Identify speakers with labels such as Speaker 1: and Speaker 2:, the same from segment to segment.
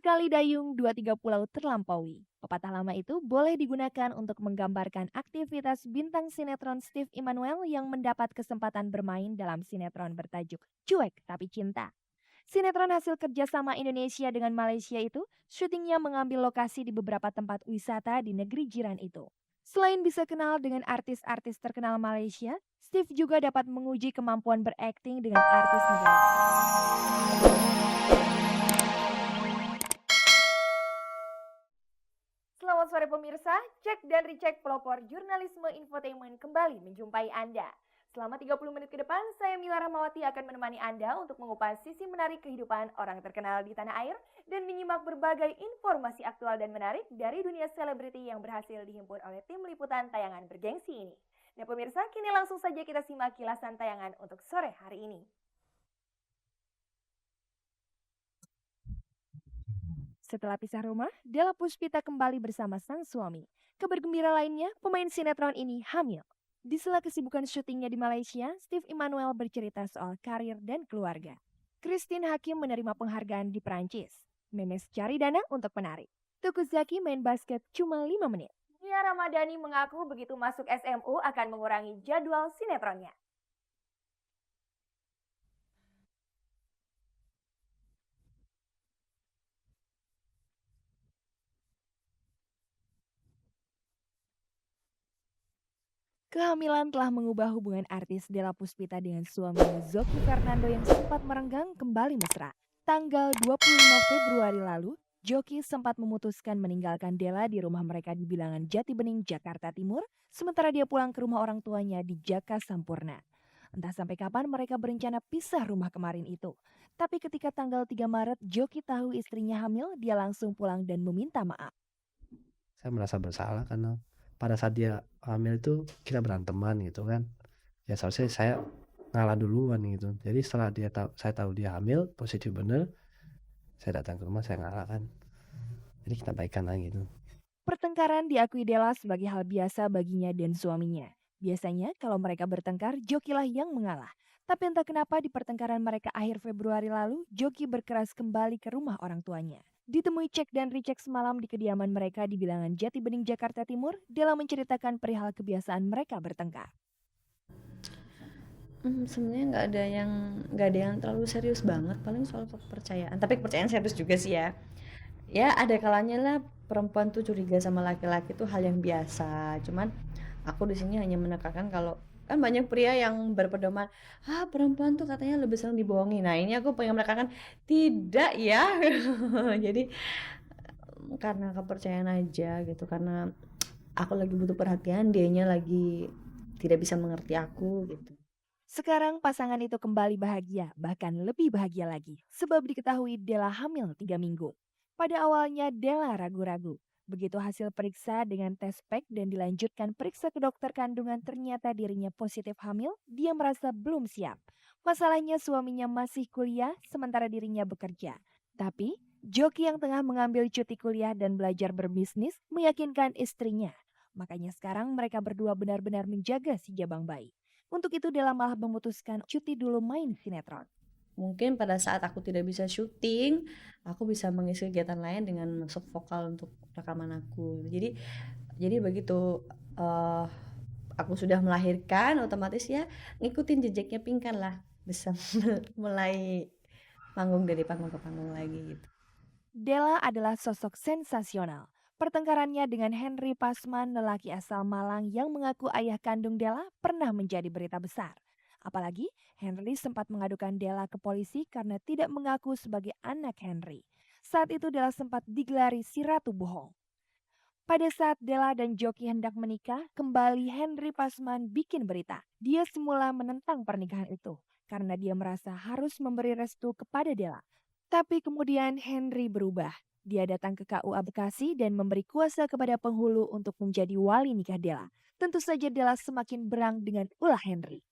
Speaker 1: Sekali dayung, dua tiga pulau terlampaui. Pepatah lama itu boleh digunakan untuk menggambarkan aktivitas bintang sinetron Steve Immanuel yang mendapat kesempatan bermain dalam sinetron bertajuk Cuek Tapi Cinta. Sinetron hasil kerjasama Indonesia dengan Malaysia itu, syutingnya mengambil lokasi di beberapa tempat wisata di negeri jiran itu. Selain bisa kenal dengan artis-artis terkenal Malaysia, Steve juga dapat menguji kemampuan berakting dengan artis negara. Selamat sore pemirsa, cek dan recheck pelopor jurnalisme infotainment kembali menjumpai Anda. Selama 30 menit ke depan, saya Mila Rahmawati akan menemani Anda untuk mengupas sisi menarik kehidupan orang terkenal di tanah air dan menyimak berbagai informasi aktual dan menarik dari dunia selebriti yang berhasil dihimpun oleh tim liputan tayangan bergengsi ini. Nah pemirsa, kini langsung saja kita simak kilasan tayangan untuk sore hari ini. Setelah pisah rumah, Della Puspita kembali bersama sang suami. Kabar gembira lainnya, pemain sinetron ini hamil. Di sela kesibukan syutingnya di Malaysia, Steve Immanuel bercerita soal karir dan keluarga. Christine Hakim menerima penghargaan di Perancis. Memes cari dana untuk penari. Tuku Zaki main basket cuma 5 menit. Nia Ramadhani mengaku begitu masuk SMU akan mengurangi jadwal sinetronnya. Kehamilan telah mengubah hubungan artis Della Puspita dengan suaminya Zoky Fernando yang sempat merenggang kembali mesra. Tanggal 25 Februari lalu, Joki sempat memutuskan meninggalkan Della di rumah mereka di Bilangan Jati Bening, Jakarta Timur, sementara dia pulang ke rumah orang tuanya di Jaka Sampurna. Entah sampai kapan mereka berencana pisah rumah kemarin itu. Tapi ketika tanggal 3 Maret Joki tahu istrinya hamil, dia langsung pulang dan meminta maaf.
Speaker 2: Saya merasa bersalah karena pada saat dia hamil itu kita beranteman gitu kan. Ya seharusnya saya ngalah duluan gitu. Jadi setelah saya tahu dia hamil, positif bener, saya datang ke rumah saya ngalah kan. Jadi kita baikan lagi gitu.
Speaker 1: Pertengkaran diakui Della sebagai hal biasa baginya dan suaminya. Biasanya kalau mereka bertengkar, Jokilah yang mengalah. Tapi entah kenapa di pertengkaran mereka akhir Februari lalu, Joki berkeras kembali ke rumah orang tuanya. Ditemui cek dan recheck semalam di kediaman mereka di Bilangan Jati Bening, Jakarta Timur, Della menceritakan perihal kebiasaan mereka bertengkar.
Speaker 3: Sebenarnya nggak ada yang terlalu serius banget, paling soal kepercayaan, tapi kepercayaan serius juga sih ya. Ya ada kalanya lah perempuan tuh curiga sama laki-laki tuh hal yang biasa, cuman aku di sini hanya menekankan kalau kan banyak pria yang berpedoman, "Ah, perempuan tuh katanya lebih sering dibohongi." Nah, ini aku pengen menekankan, tidak ya. Jadi, karena kepercayaan aja gitu, karena aku lagi butuh perhatian, dianya lagi tidak bisa mengerti aku gitu.
Speaker 1: Sekarang pasangan itu kembali bahagia, bahkan lebih bahagia lagi, sebab diketahui Della hamil 3 minggu. Pada awalnya Della ragu-ragu. Begitu hasil periksa dengan tes pack dan dilanjutkan periksa ke dokter kandungan ternyata dirinya positif hamil, dia merasa belum siap. Masalahnya suaminya masih kuliah sementara dirinya bekerja. Tapi, Joki yang tengah mengambil cuti kuliah dan belajar berbisnis meyakinkan istrinya. Makanya sekarang mereka berdua benar-benar menjaga si jabang bayi. Untuk itu Della malah memutuskan cuti dulu main sinetron.
Speaker 3: Mungkin pada saat aku tidak bisa syuting, aku bisa mengisi kegiatan lain dengan masuk vokal untuk rekaman aku. Jadi begitu eh, aku sudah melahirkan, otomatis ya ngikutin jejaknya Pinkan lah, bisa mulai manggung dari panggung ke panggung lagi gitu.
Speaker 1: Della adalah sosok sensasional. Pertengkarannya dengan Henry Pasman, lelaki asal Malang yang mengaku ayah kandung Della, pernah menjadi berita besar. Apalagi Henry sempat mengadukan Della ke polisi karena tidak mengaku sebagai anak Henry. Saat itu Della sempat digelari si ratu bohong. Pada saat Della dan Joki hendak menikah, kembali Henry Pasman bikin berita. Dia semula menentang pernikahan itu karena dia merasa harus memberi restu kepada Della. Tapi kemudian Henry berubah. Dia datang ke KUA Bekasi dan memberi kuasa kepada penghulu untuk menjadi wali nikah Della. Tentu saja Della semakin berang dengan ulah Henry.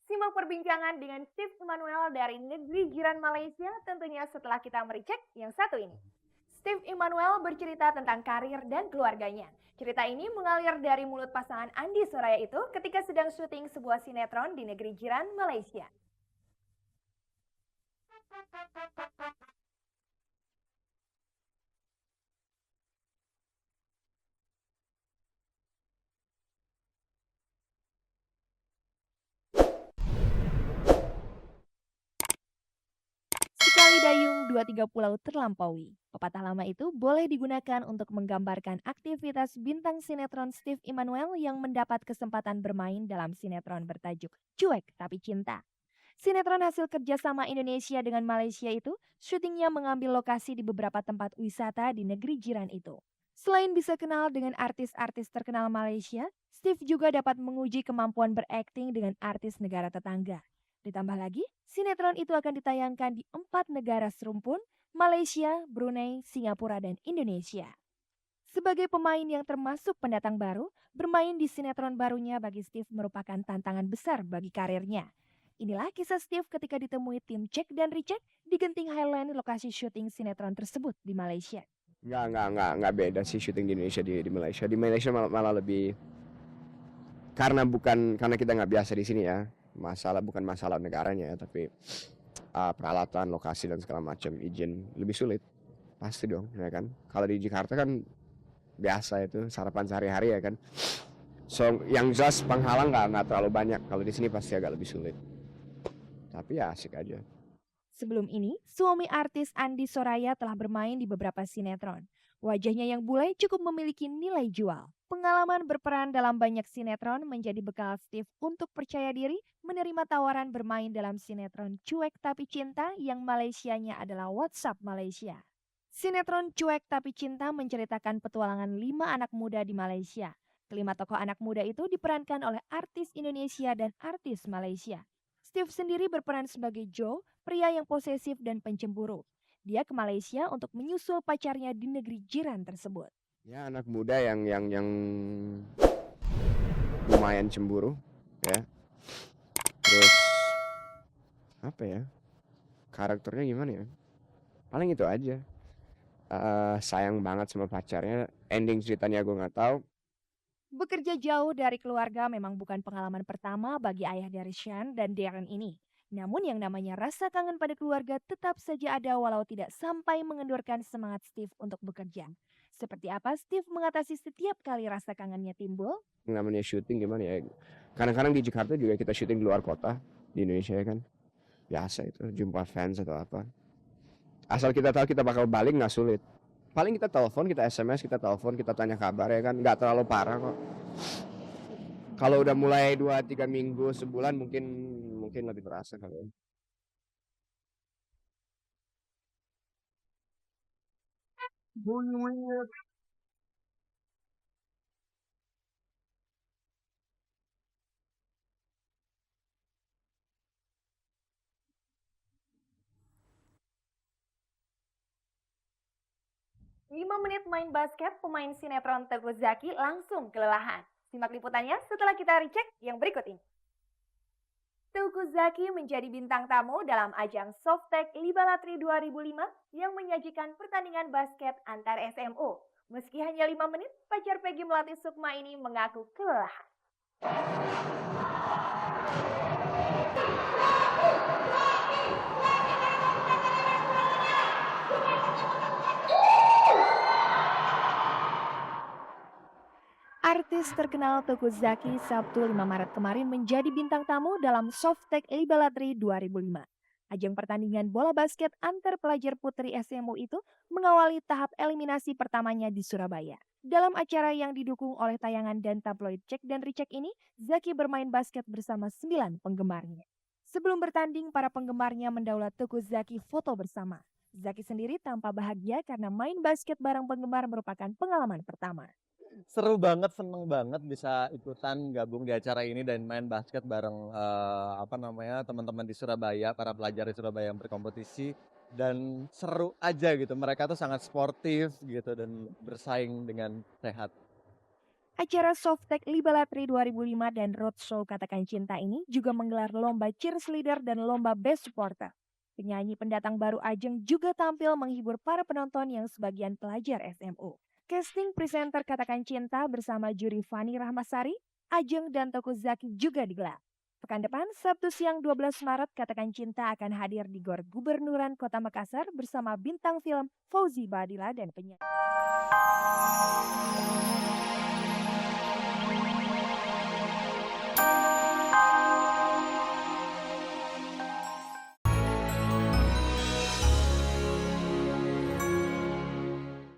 Speaker 1: Simak perbincangan dengan Steve Emmanuel dari negeri jiran Malaysia tentunya setelah kita mericek yang satu ini. Steve Immanuel bercerita tentang karir dan keluarganya. Cerita ini mengalir dari mulut pasangan Andi Soraya itu ketika sedang syuting sebuah sinetron di negeri jiran Malaysia. Sekali dayung, dua tiga pulau terlampaui. Pepatah lama itu boleh digunakan untuk menggambarkan aktivitas bintang sinetron Steve Immanuel yang mendapat kesempatan bermain dalam sinetron bertajuk Cuek Tapi Cinta. Sinetron hasil kerjasama Indonesia dengan Malaysia itu, syutingnya mengambil lokasi di beberapa tempat wisata di negeri jiran itu. Selain bisa kenal dengan artis-artis terkenal Malaysia, Steve juga dapat menguji kemampuan berakting dengan artis negara tetangga. Ditambah lagi, sinetron itu akan ditayangkan di 4 negara serumpun, Malaysia, Brunei, Singapura, dan Indonesia. Sebagai pemain yang termasuk pendatang baru, bermain di sinetron barunya bagi Steve merupakan tantangan besar bagi karirnya. Inilah kisah Steve ketika ditemui tim Cek dan Recheck di Genting Highland lokasi syuting sinetron tersebut di Malaysia.
Speaker 4: Nggak beda sih syuting di Indonesia di Malaysia. Di Malaysia malah lebih karena kita nggak biasa di sini ya. Bukan masalah negaranya ya, tapi peralatan, lokasi dan segala macam izin lebih sulit. Pasti dong, ya kan. Kalau di Jakarta kan biasa itu sarapan sehari-hari ya kan. So yang jelas penghalang nggak terlalu banyak. Kalau di sini pasti agak lebih sulit. Tapi ya asik aja.
Speaker 1: Sebelum ini, suami artis Andi Soraya telah bermain di beberapa sinetron. Wajahnya yang bule cukup memiliki nilai jual. Pengalaman berperan dalam banyak sinetron menjadi bekal Steve untuk percaya diri menerima tawaran bermain dalam sinetron Cuek Tapi Cinta yang Malaysianya adalah WhatsApp Malaysia. Sinetron Cuek Tapi Cinta menceritakan petualangan 5 anak muda di Malaysia. Kelima tokoh anak muda itu diperankan oleh artis Indonesia dan artis Malaysia. Steve sendiri berperan sebagai Joe, pria yang posesif dan pencemburu. Dia ke Malaysia untuk menyusul pacarnya di negeri jiran tersebut.
Speaker 4: Ya anak muda yang lumayan cemburu ya. Terus apa ya? Karakternya gimana ya? Paling itu aja. Sayang banget sama pacarnya. Ending ceritanya gue nggak tahu.
Speaker 1: Bekerja jauh dari keluarga memang bukan pengalaman pertama bagi ayah dari Sean dan Darren ini. Namun yang namanya rasa kangen pada keluarga tetap saja ada walau tidak sampai mengendurkan semangat Steve untuk bekerja. Seperti apa Steve mengatasi setiap kali rasa kangennya timbul?
Speaker 4: Yang namanya syuting gimana ya? Kadang-kadang di Jakarta juga kita syuting di luar kota di Indonesia ya kan. Biasa itu jumpa fans atau apa. Asal kita tahu kita bakal balik nggak sulit. Paling kita telepon, kita SMS, kita telepon, kita tanya kabar ya kan. Nggak terlalu parah kok. Kalau udah mulai 2-3 minggu, sebulan mungkin lebih terasa kali ya.
Speaker 1: 5 menit main basket, pemain sinetron Teguh Zaki langsung kelelahan. Simak liputannya setelah kita recheck yang berikut ini. Teguh Zaki menjadi bintang tamu dalam ajang Softtek Libalatri 2005 yang menyajikan pertandingan basket antar SMU. Meski hanya 5 menit, pacar Peggy Melati Sukma ini mengaku kelelahan. Artis terkenal Teguh Zaki Sabtu 5 Maret kemarin menjadi bintang tamu dalam Softtek Libalatri 2005. Ajang pertandingan bola basket antar pelajar putri SMU itu mengawali tahap eliminasi pertamanya di Surabaya. Dalam acara yang didukung oleh tayangan dan tabloid Cek dan Recheck ini, Zaki bermain basket bersama 9 penggemarnya. Sebelum bertanding, para penggemarnya mendaulat Teguh Zaki foto bersama. Zaki sendiri tampak bahagia karena main basket bareng penggemar merupakan pengalaman pertama.
Speaker 5: Seru banget, seneng banget bisa ikutan gabung di acara ini dan main basket bareng, teman-teman di Surabaya, para pelajar di Surabaya yang berkompetisi, dan seru aja gitu. Mereka tuh sangat sportif gitu dan bersaing dengan sehat.
Speaker 1: Acara Softtek Libalatri 2005 dan Roadshow Katakan Cinta ini juga menggelar lomba cheerleader dan lomba best supporter. Penyanyi pendatang baru Ajeng juga tampil menghibur para penonton yang sebagian pelajar SMU. Casting presenter Katakan Cinta bersama juri Fani Rahmasari, Ajeng dan Teuku Zacky juga digelar. Pekan depan, Sabtu siang 12 Maret, Katakan Cinta akan hadir di Gor Gubernuran Kota Makassar bersama bintang film Fauzi Badila dan penyanyi.